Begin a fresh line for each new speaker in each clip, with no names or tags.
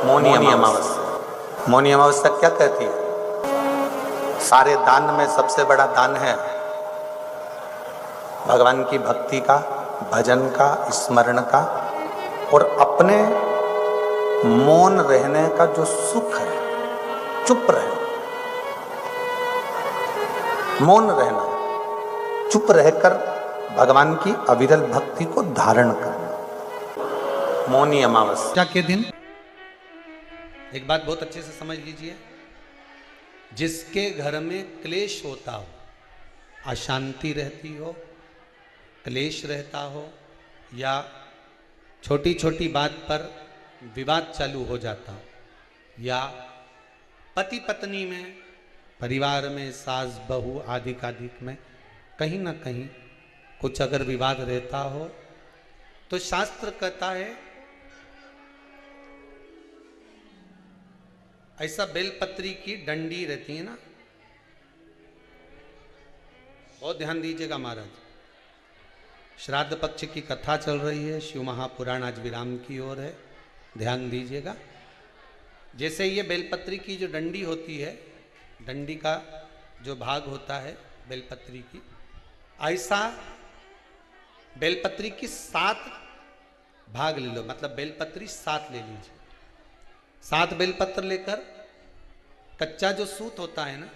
मौनी अमावस्या। मौनी अमावस्या क्या कहती है? सारे दान में सबसे बड़ा दान है भगवान की भक्ति का, भजन का, स्मरण का और अपने मौन रहने का जो सुख है, चुप रहना, मौन रहना, चुप रहकर भगवान की अविरल भक्ति को धारण करना। मौनी अमावस्या के दिन एक बात बहुत अच्छे से समझ लीजिए, जिसके घर में क्लेश होता हो, अशांति रहती हो, क्लेश रहता हो या छोटी छोटी बात पर विवाद चालू हो जाता हो, या पति पत्नी में, परिवार में, सास बहू आदि कादिक में कहीं ना कहीं कुछ अगर विवाद रहता हो, तो शास्त्र कहता है ऐसा बेलपत्री की डंडी रहती है ना, बहुत ध्यान दीजिएगा महाराज। श्राद्ध पक्ष की कथा चल रही है, शिव महापुराण आज विराम की ओर है, ध्यान दीजिएगा। जैसे ये बेलपत्री की जो डंडी होती है, डंडी का जो भाग होता है बेलपत्री की, ऐसा बेलपत्री की 7 भाग ले लो, मतलब बेलपत्री 7 ले लीजिए। 7 बेलपत्र लेकर कच्चा जो सूत होता है ना,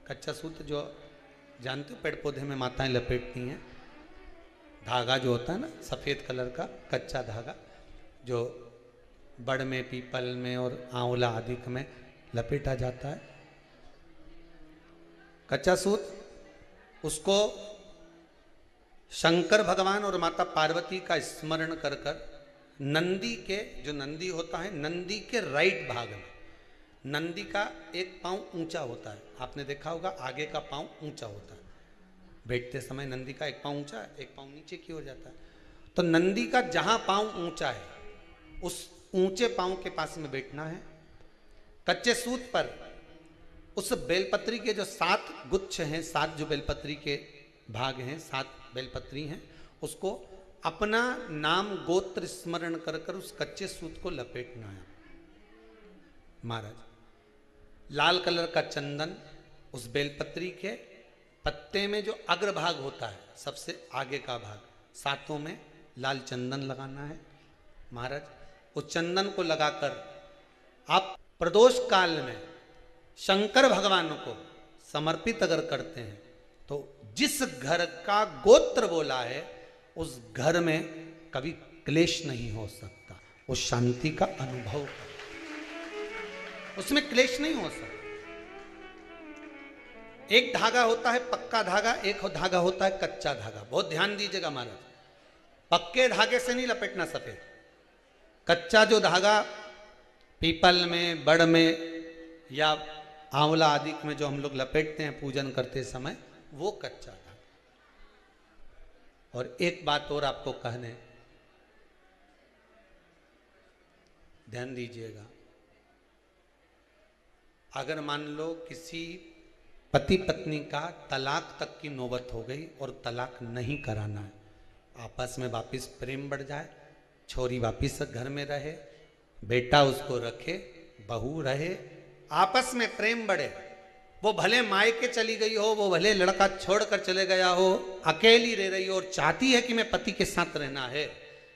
कच्चा सूत जो जानते हो पेड़ पौधे में माताएं लपेटती हैं, धागा जो होता है ना सफ़ेद कलर का कच्चा धागा, जो बड़ में, पीपल में और आंवला आदि में लपेटा जाता है, कच्चा सूत, उसको शंकर भगवान और माता पार्वती का स्मरण कर कर नंदी के, जो नंदी होता है, नंदी के राइट भाग में, नंदी का एक पांव ऊंचा होता है, आपने देखा होगा आगे का पांव ऊंचा होता है, बैठते समय नंदी का एक पांव ऊंचा है, एक पांव नीचे की हो जाता है। तो नंदी का जहां पांव ऊंचा है उस ऊंचे पांव के पास में बैठना है। कच्चे सूत पर उस बेलपत्री के जो 7 गुच्छ हैं, 7 जो बेलपत्री के भाग हैं, 7 बेलपत्री हैं, उसको अपना नाम गोत्र स्मरण कर कर उस कच्चे सूत को लपेटना है महाराज। लाल कलर का चंदन उस बेलपत्री के पत्ते में जो अग्रभाग होता है, सबसे आगे का भाग, 7 में लाल चंदन लगाना है महाराज। उस चंदन को लगाकर आप प्रदोष काल में शंकर भगवान को समर्पित अगर करते हैं तो जिस घर का गोत्र बोला है उस घर में कभी क्लेश नहीं हो सकता, उस शांति का अनुभव कर, उसमें क्लेश नहीं हो सकता। एक धागा होता है पक्का धागा, एक धागा होता है कच्चा धागा, बहुत ध्यान दीजिएगा महाराज। पक्के धागे से नहीं लपेटना सफेद, कच्चा जो धागा पीपल में, बड़ में या आंवला आदि में जो हम लोग लपेटते हैं पूजन करते समय, वो कच्चा धागा। और एक बात और आपको कहने, ध्यान दीजिएगा, अगर मान लो किसी पति पत्नी का तलाक तक की नौबत हो गई और तलाक नहीं कराना है, आपस में वापिस प्रेम बढ़ जाए, छोरी वापिस घर में रहे, बेटा उसको रखे, बहू रहे, आपस में प्रेम बढ़े, वो भले मायके चली गई हो, वो भले लड़का छोड़कर चले गया हो, अकेली रह रही हो और चाहती है कि मैं पति के साथ रहना है,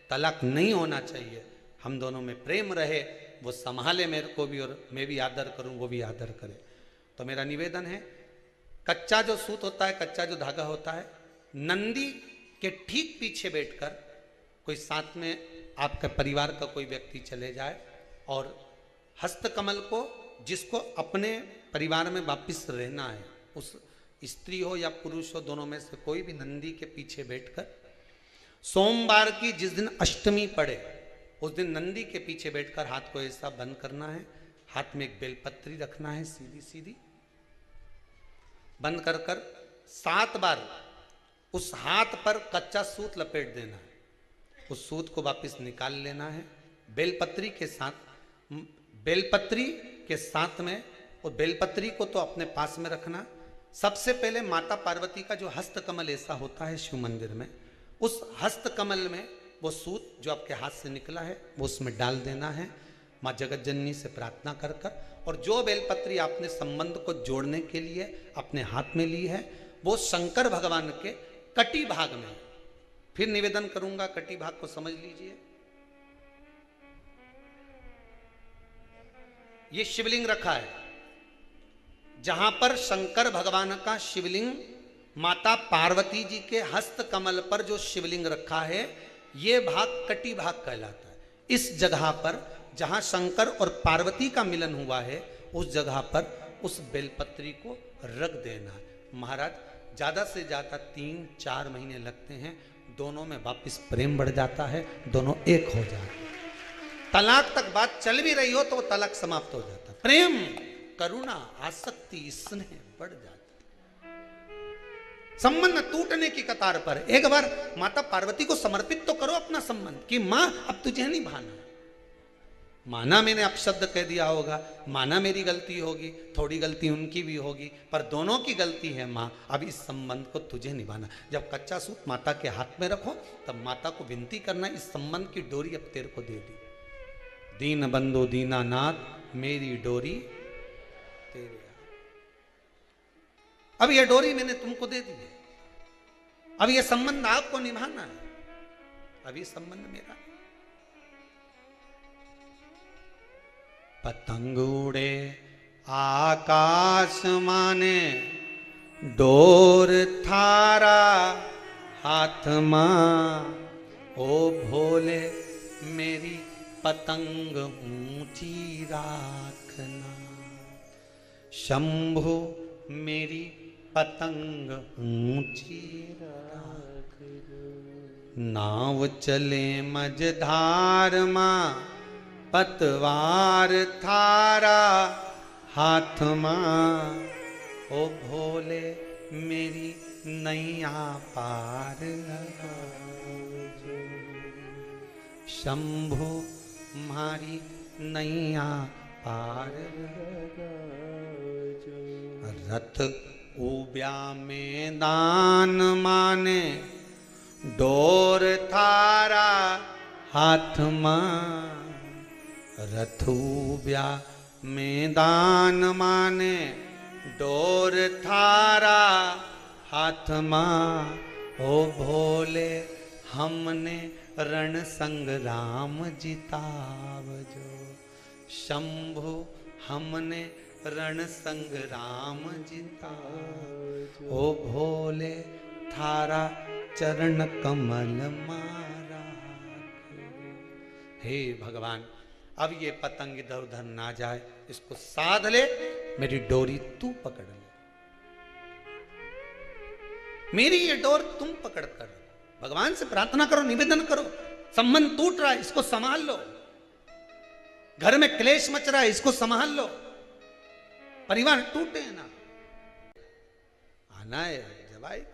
तलाक नहीं होना चाहिए, हम दोनों में प्रेम रहे, वो संभाले मेरे को भी और मैं भी आदर करूं, वो भी आदर करे। तो मेरा निवेदन है, कच्चा जो सूत होता है, कच्चा जो धागा होता है, नंदी के ठीक पीछे बैठकर कोई साथ में आपके परिवार का कोई व्यक्ति चले जाए और हस्तकमल को, जिसको अपने परिवार में वापिस रहना है, उस स्त्री हो या पुरुष हो, दोनों में से कोई भी नंदी के पीछे बैठकर, सोमवार की जिस दिन अष्टमी पड़े उस दिन नंदी के पीछे बैठकर हाथ को ऐसा बंद करना है, हाथ में एक बेलपत्री रखना है, सीधी सीधी बंद कर कर 7 बार उस हाथ पर कच्चा सूत लपेट देना है, उस सूत को वापस निकाल लेना है बेलपत्री के साथ, बेलपत्री के साथ में, और बेलपत्री को तो अपने पास में रखना। सबसे पहले माता पार्वती का जो हस्तकमल ऐसा होता है शिव मंदिर में, उस हस्तकमल में वो सूत जो आपके हाथ से निकला है वो उसमें डाल देना है। माँ जगत जननी से प्रार्थना कर कर, और जो बेलपत्री आपने संबंध को जोड़ने के लिए अपने हाथ में ली है वो शंकर भगवान के कटी भाग में, फिर निवेदन करूंगा, कटी भाग को समझ लीजिए। ये शिवलिंग रखा है, जहां पर शंकर भगवान का शिवलिंग, माता पार्वती जी के हस्त कमल पर जो शिवलिंग रखा है, ये भाग कटी भाग कहलाता है। इस जगह पर जहां शंकर और पार्वती का मिलन हुआ है, उस जगह पर उस बेलपत्री को रख देना है। महाराज ज्यादा से ज्यादा 3-4 महीने लगते हैं, दोनों में वापिस प्रेम बढ़ जाता है, दोनों एक हो जाते हैं। तलाक तक बात चल भी रही हो तो वो तलाक समाप्त हो जाता है। प्रेम, करुणा, आसक्ति, स्नेह बढ़ जाता है। संबंध टूटने की कतार पर एक बार माता पार्वती को समर्पित तो करो अपना संबंध कि मां अब तुझे नहीं भाना। माना मैंने अपशब्द कह दिया होगा, माना मेरी गलती होगी, थोड़ी गलती उनकी भी होगी, पर दोनों की गलती है मां, अब इस संबंध को तुझे निभाना। जब कच्चा सूत माता के हाथ में रखो तब माता को विनती करना, इस संबंध की डोरी अब तेरे को दे दी। दीन बंधु दीनानाथ मेरी डोरी तेरे, अब यह डोरी मैंने तुमको दे दी है, अब यह संबंध आपको निभाना है, अब ये संबंध मेरा। पतंग उड़े आकाश माने, डोर थारा हाथ मां, ओ भोले मेरी पतंग ऊंची राखना, शंभु मेरी पतंग ऊंची राख, नाव चले मझधार मां, पतवार थारा हाथ मां, ओ भोले मेरी नैया पार लगा, शंभु मारी नैया पार लगा। रथ उब्या में दान माने, डोर थारा हाथ मां, रथुब्या में दान माने, डोर थारा हाथ मां, ओ भोले हमने रण संग्राम जितावजो, शंभु हमने रण संग्राम जितावजो, ओ भोले थारा चरण कमल मारा। हे भगवान, अब ये पतंग इधर उधर ना जाए, इसको साध ले, मेरी डोरी तू पकड़ ले, मेरी ये डोर तुम पकड़ कर भगवान से प्रार्थना करो, निवेदन करो। संबंध टूट रहा है, इसको संभाल लो। घर में क्लेश मच रहा है, इसको संभाल लो। परिवार टूटे ना, आना है जब आए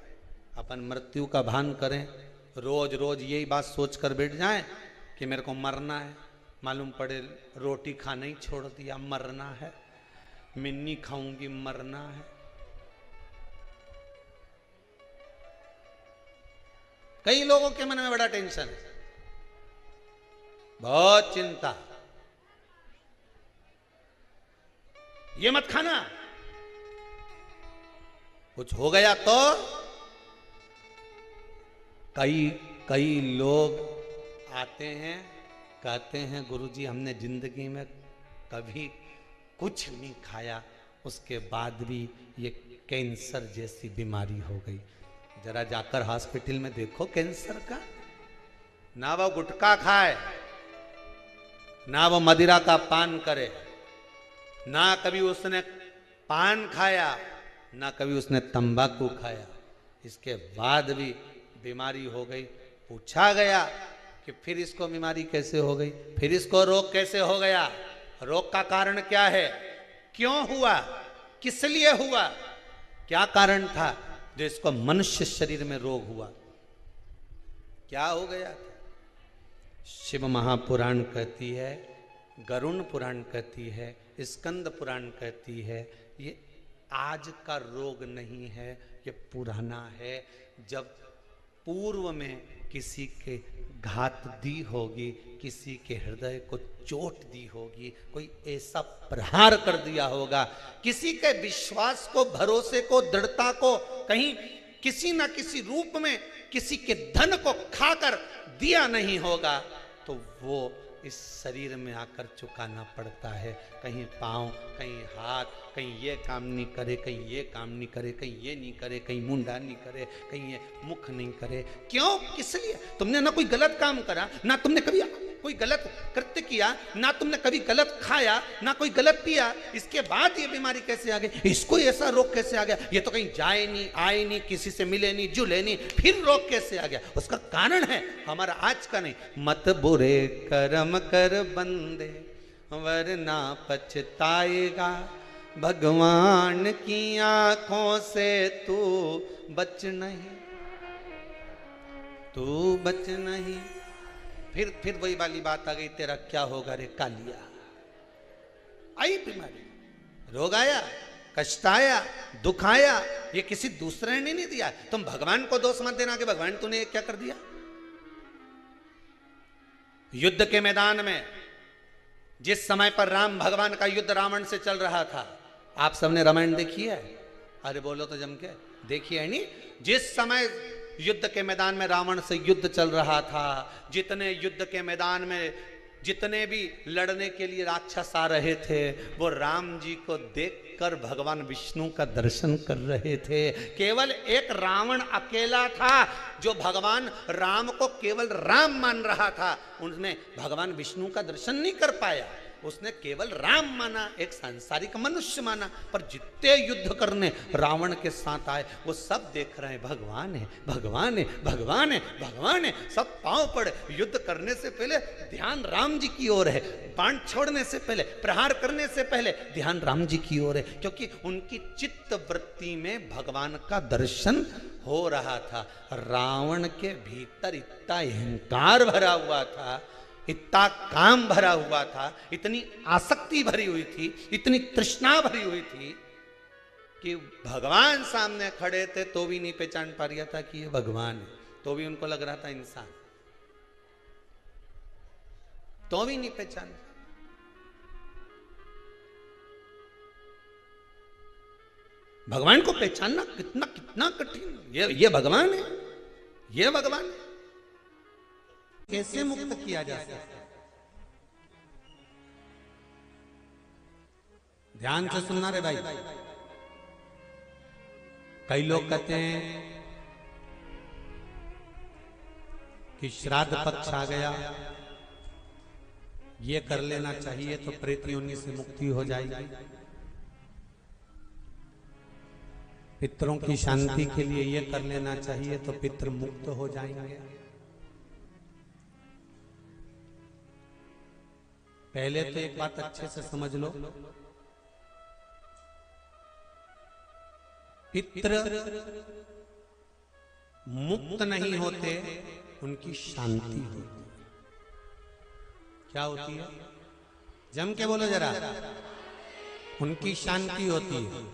अपन मृत्यु का भान करें। रोज रोज यही बात सोचकर बैठ जाएं कि मेरे को मरना है, मालूम पड़े रोटी खाना ही छोड़ दिया, मरना है, मिन्नी खाऊंगी, मरना है। कई लोगों के मन में बड़ा टेंशन है, बहुत चिंता, ये मत खाना, कुछ हो गया तो। कई लोग आते हैं, कहते हैं गुरुजी हमने जिंदगी में कभी कुछ नहीं खाया, उसके बाद भी ये कैंसर जैसी बीमारी हो गई। जरा जाकर हॉस्पिटल में देखो कैंसर का, ना वो गुटखा खाए, ना वो मदिरा का पान करे, ना कभी उसने पान खाया, ना कभी उसने तंबाकू खाया, इसके बाद भी बीमारी हो गई। पूछा गया कि फिर इसको बीमारी कैसे हो गई, फिर इसको रोग कैसे हो गया, रोग का कारण क्या है, क्यों हुआ, किस लिए हुआ, क्या कारण था जो इसको मनुष्य शरीर में रोग हुआ, क्या हो गया। शिव महापुराण कहती है, गरुण पुराण कहती है, स्कंद पुराण कहती है, ये आज का रोग नहीं है, ये पुराना है। जब पूर्व में किसी के घात दी होगी, किसी के हृदय को चोट दी होगी, कोई ऐसा प्रहार कर दिया होगा, किसी के विश्वास को, भरोसे को, दृढ़ता को कहीं किसी ना किसी रूप में किसी के धन को खाकर दिया नहीं होगा, तो वो इस शरीर में आकर चुकाना पड़ता है। कहीं पाँव, कहीं हाथ, कहीं ये काम नहीं करे, कहीं ये काम नहीं करे, कहीं ये नहीं करे, कहीं मुंडा नहीं करे, कहीं ये मुख नहीं करे। क्यों? किस लिए? तुमने ना कोई गलत काम करा, ना तुमने कभी कोई गलत कृत्य किया, ना तुमने कभी गलत खाया, ना कोई गलत पिया, इसके बाद ये बीमारी कैसे आ गई, इसको ऐसा रोग कैसे आ गया, ये तो कहीं जाए नहीं, आए नहीं, किसी से मिले नहीं, जुले नहीं, फिर रोग कैसे आ गया? उसका कारण है हमारा आज का नहीं। मत बुरे कर्म कर बंदे वरना पछताएगा, भगवान की आंखों से तू बच नहीं, तू बच नहीं। फिर वही वाली बात आ गई, तेरा क्या होगा रे कालिया। आई बीमारी, रोग आया, कष्ट आया, दुख आया, ये किसी दूसरे ने नहीं दिया। तुम भगवान को दोष मत देना कि भगवान तूने क्या कर दिया। युद्ध के मैदान में जिस समय पर राम भगवान का युद्ध रावण से चल रहा था, आप सबने रामायण देखी है? अरे बोलो तो जम के, देखी है नहीं? जिस समय युद्ध के मैदान में रावण से युद्ध चल रहा था, जितने युद्ध के मैदान में जितने भी लड़ने के लिए राक्षस आ रहे थे, वो राम जी को देखकर भगवान विष्णु का दर्शन कर रहे थे। केवल एक रावण अकेला था जो भगवान राम को केवल राम मान रहा था, उसने भगवान विष्णु का दर्शन नहीं कर पाया। उसने केवल राम माना, एक सांसारिक मनुष्य माना। पर जितने युद्ध करने रावण के साथ आए, वो सब देख रहे हैं भगवान है, भगवान है, भगवान है, भगवान है। सब पांव पड़े। युद्ध करने से पहले ध्यान राम जी की ओर है, बाण छोड़ने से पहले, प्रहार करने से पहले ध्यान राम जी की ओर है, क्योंकि उनकी चित्त वृत्ति में भगवान का दर्शन हो रहा था। रावण के भीतर इतना अहंकार भरा हुआ था, इतना काम भरा हुआ था, इतनी आसक्ति भरी हुई थी, इतनी तृष्णा भरी हुई थी कि भगवान सामने खड़े थे तो भी नहीं पहचान पा रहा था कि ये भगवान है, तो भी उनको लग रहा था इंसान, तो भी नहीं पहचान। भगवान को पहचानना कितना कितना कठिन। ये भगवान है, ये भगवान है। कैसे मुक्त किया जा सकता है? ध्यान से सुनना रे भाई। कई लोग कहते हैं कि श्राद्ध पक्ष आ गया, ये कर लेना चाहिए तो प्रेत योनि से मुक्ति हो जाएगी। पितरों की शांति के लिए ये कर लेना चाहिए तो पितृ मुक्त हो जाएंगे। पहले तो एक बात अच्छे से समझ लो, पितृ मुक्त नहीं होते, उनकी शांति होती। क्या होती है? जम के बोलो जरा। उनकी शांति होती है।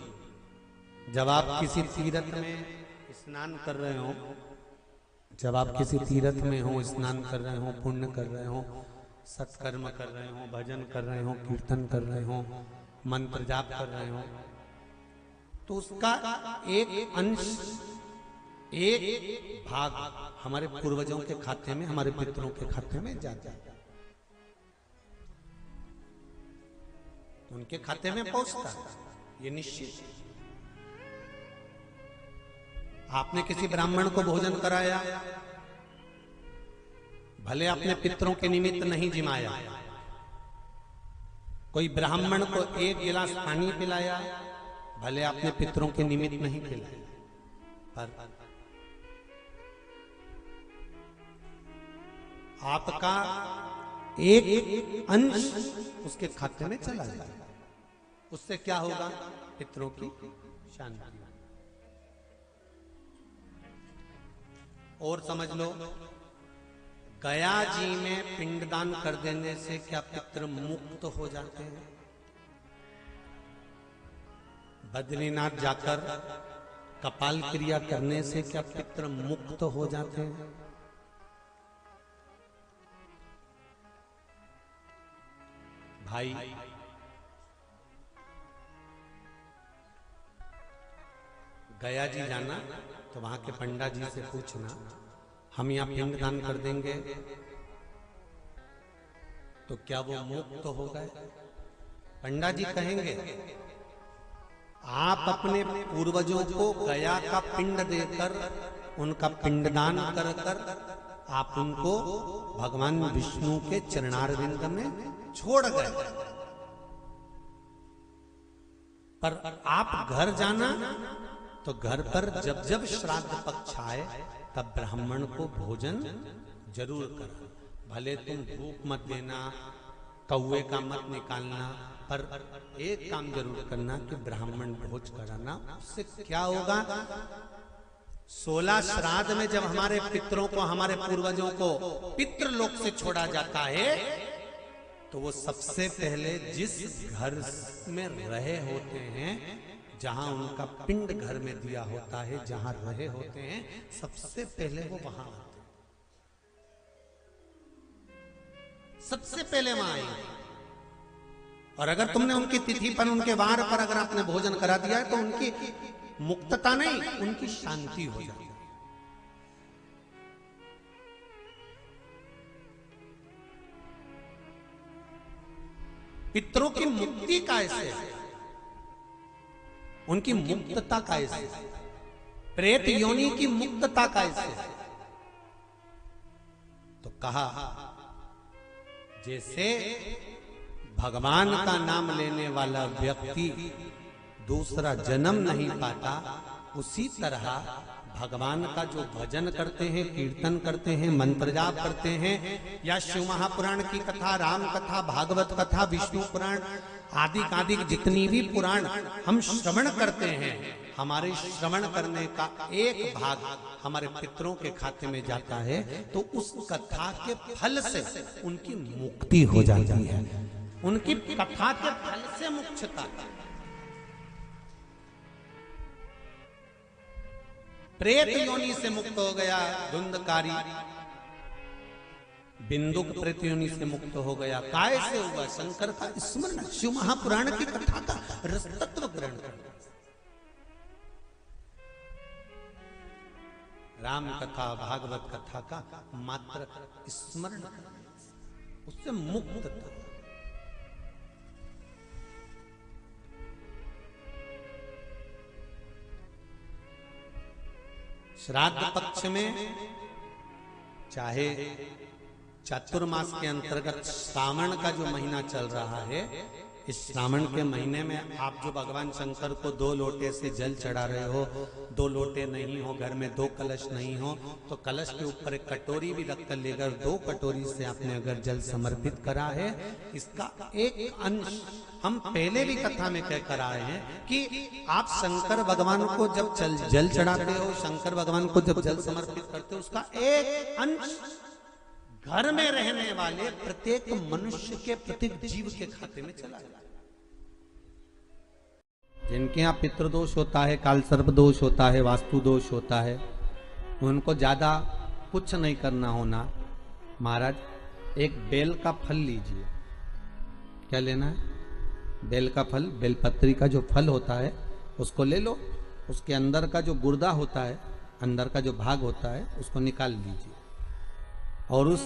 जब आप किसी तीर्थ में स्नान कर रहे हो, जब आप किसी तीर्थ में हो, स्नान कर रहे हो, पुण्य कर रहे हो, सत्कर्म कर रहे हो, भजन कर रहे हो, कीर्तन कर रहे हो, मंत्र जाप कर रहे हो, तो उसका एक अंश, एक भाग हमारे पूर्वजों के खाते में, हमारे पितरों के खाते में जाता है, उनके खाते में पहुंचता है। ये निश्चित। आपने किसी ब्राह्मण को भोजन कराया, भले अपने पितरों के निमित्त नहीं जिमाया, कोई ब्राह्मण को एक गिलास पानी पिलाया, भले अपने पितरों के निमित्त नहीं पिलाया, पर आपका एक अंश उसके खाते में चला जाएगा। उससे क्या होगा? पितरों की शांति। और समझ लो, गया जी में पिंडदान कर देने से क्या पितृ मुक्त हो जाते हैं? बद्रीनाथ जाकर कपाल क्रिया करने से क्या पितृ मुक्त हो जाते हैं? भाई गया जी जाना तो वहां के पंडा जी से पूछना, हम यहाँ पिंड दान कर देंगे तो क्या वो मुक्त तो हो गए? पंडा जी कहेंगे आप अपने पूर्वजों को गया का पिंड देकर उनका पिंडदान कर कर आप उनको भगवान विष्णु के चरणारविंद में छोड़ गए, पर आप घर जाना तो घर पर जब जब श्राद्ध पक्ष आए तब ब्राह्मण को भोजन जरूर करना। भले तुम धूप मत देना, कौवे का मत निकालना, पर एक काम जरूर करना कि ब्राह्मण भोज कराना। उससे क्या होगा, 16 श्राद्ध में जब हमारे पितरों को, हमारे पूर्वजों को पितृलोक से छोड़ा जाता है तो वो सबसे पहले जिस घर में रहे होते हैं, जहां उनका पिंड घर में दिया होता है, जहां रहे होते हैं, सबसे पहले वो वहां आते हैं, सबसे पहले वहां आएंगे। और अगर तुमने उनकी तिथि पर, उनके वार पर अगर आपने भोजन करा दिया है तो उनकी मुक्तता नहीं, उनकी शांति हो जाती है। पितरों की मुक्ति कैसे है, उनकी मुक्तता कैसे, प्रेत योनि की मुक्तता कैसे? तो कहा जैसे भगवान का नाम लेने वाला व्यक्ति दूसरा जन्म नहीं पाता, उसी तरह भगवान का जो भजन करते हैं, कीर्तन करते हैं, मंत्र जाप करते हैं, या शिव महापुराण की कथा, राम कथा, भागवत कथा, विष्णु पुराण आदि जितनी भी पुराण हम श्रवण करते हैं, हमारे श्रवण करने का एक भाग हमारे पितरों के खाते में जाता है, तो उस कथा के फल से उनकी मुक्ति हो जाती है, उनकी कथा के फल से मुक्तता। प्रेत योनि से मुक्त हो गया धुंधकारी, बिंदुक प्रेत योनि से मुक्त हो गया। काय से हुआ? शंकर का स्मरण, शिव महापुराण की कथा का रसतत्व ग्रहण करना, राम कथा, भागवत कथा का मात्र स्मरण करना, उससे मुक्तता। श्राद्ध पक्ष में चाहे चातुर्मास के अंतर्गत श्रावण का जो महीना चल रहा है, इस श्रावण के महीने में आप जो भगवान शंकर को 2 लोटे से जल चढ़ा रहे हो, 2 लोटे नहीं हो, घर में 2 कलश नहीं हो, तो कलश के ऊपर एक कटोरी भी रख कर लेकर 2 कटोरी से आपने अगर जल समर्पित करा है, इसका एक अंश हम पहले भी कथा में कह कर आए हैं कि आप शंकर भगवान को जब जल चढ़ाते हो, शंकर भगवान को जब जल समर्पित करते हो, उसका एक अंश घर में रहने वाले प्रत्येक मनुष्य के, प्रत्येक जीव के खाते में चला जाता है। जिनके यहाँ पितृदोष होता है, काल सर्प दोष होता है, वास्तु दोष होता है, उनको ज्यादा कुछ नहीं करना होना। महाराज एक बेल का फल लीजिए। क्या लेना है? बेल का फल, बेलपत्री का जो फल होता है उसको ले लो, उसके अंदर का जो गुर्दा होता है, अंदर का जो भाग होता है, उसको निकाल लीजिए और उस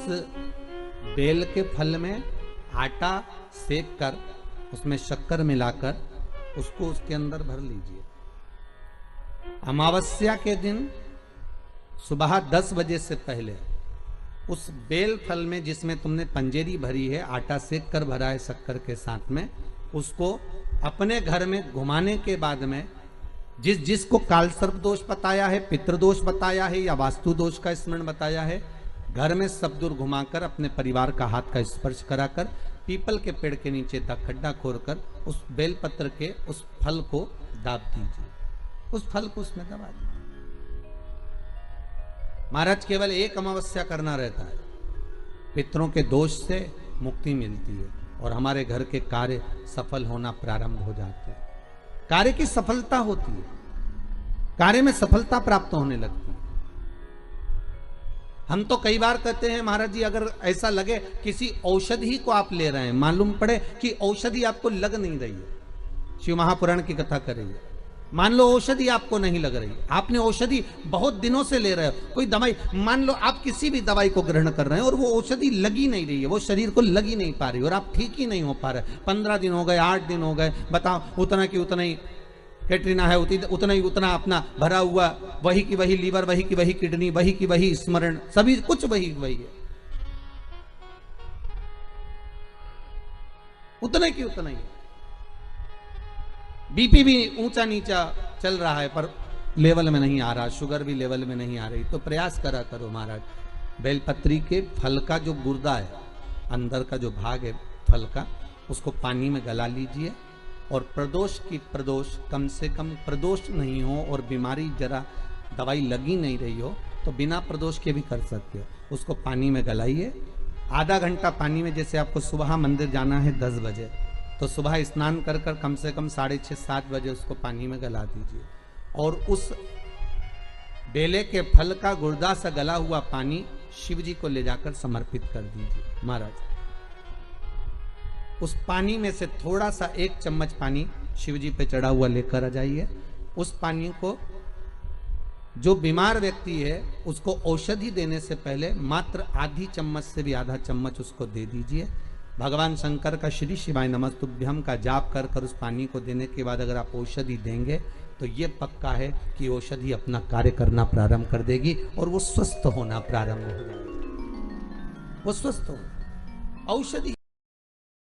बेल के फल में आटा सेक कर उसमें शक्कर मिलाकर उसको उसके अंदर भर लीजिए। अमावस्या के दिन सुबह 10 बजे से पहले उस बेल फल में, जिसमें तुमने पंजेरी भरी है, आटा सेक कर भरा है शक्कर के साथ में, उसको अपने घर में घुमाने के बाद में जिसको काल सर्प दोष बताया है, पितृदोष बताया है या वास्तु दोष का स्मरण बताया है, घर में सब दूर घुमाकर अपने परिवार का हाथ का स्पर्श कराकर पीपल के पेड़ के नीचे तक खड्डा खोदकर उस बेलपत्र के उस फल को दाब दीजिए, उस फल को उसमें दबा दीजिए। महाराज केवल एक अमावस्या करना रहता है, पितरों के दोष से मुक्ति मिलती है और हमारे घर के कार्य सफल होना प्रारंभ हो जाते हैं। कार्य की सफलता होती है, कार्य में सफलता प्राप्त होने लगती है। हम तो कई बार कहते हैं महाराज जी, अगर ऐसा लगे किसी औषधि को आप ले रहे हैं, मालूम पड़े कि औषधि आपको लग नहीं रही है, शिव महापुराण की कथा कर रही है, मान लो औषधि आपको नहीं लग रही, आपने औषधि बहुत दिनों से ले रहे हो, कोई दवाई, मान लो आप किसी भी दवाई को ग्रहण कर रहे हैं और वो औषधि लगी नहीं रही है, वो शरीर को लगी नहीं पा रही और आप ठीक ही नहीं हो पा रहे, 15 दिन हो गए, 8 दिन हो गए, बताओ, उतना की उतना ही कैटरीना है, उतना ही उतना अपना भरा हुआ, वही की वही लीवर, वही की वही किडनी, वही की वही स्मरण, सभी कुछ वही वही है, उतने की उतना ही। बीपी भी ऊंचा नीचा चल रहा है पर लेवल में नहीं आ रहा, शुगर भी लेवल में नहीं आ रही, तो प्रयास करा करो महाराज, बेलपत्री के फल का जो गुर्दा है, अंदर का जो भाग है फल का, उसको पानी में गला लीजिए और प्रदोष कम से कम प्रदोष नहीं हो और बीमारी जरा दवाई लगी नहीं रही हो तो बिना प्रदोष के भी कर सकते हो, उसको पानी में गलाइए, आधा घंटा पानी में, जैसे आपको सुबह मंदिर जाना है 10 बजे, तो सुबह स्नान कर कम से कम 6:30-7 बजे उसको पानी में गला दीजिए और उस बेले के फल का गुर्दा सा गला हुआ पानी शिव जी को ले जाकर समर्पित कर दीजिए महाराज। उस पानी में से थोड़ा सा 1 चम्मच पानी शिव जी पे चढ़ा हुआ लेकर आ जाइए, उस पानी को जो बीमार व्यक्ति है उसको औषधि देने से पहले मात्र आधी चम्मच से भी आधा चम्मच उसको दे दीजिए। भगवान शंकर का श्री शिवाय नमस्तुभ्यम का जाप कर कर उस पानी को देने के बाद अगर आप औषधि देंगे तो ये पक्का है कि औषधि अपना कार्य करना प्रारंभ कर देगी और वो स्वस्थ होना प्रारंभ हो जाएगी, वो स्वस्थ हो औषधि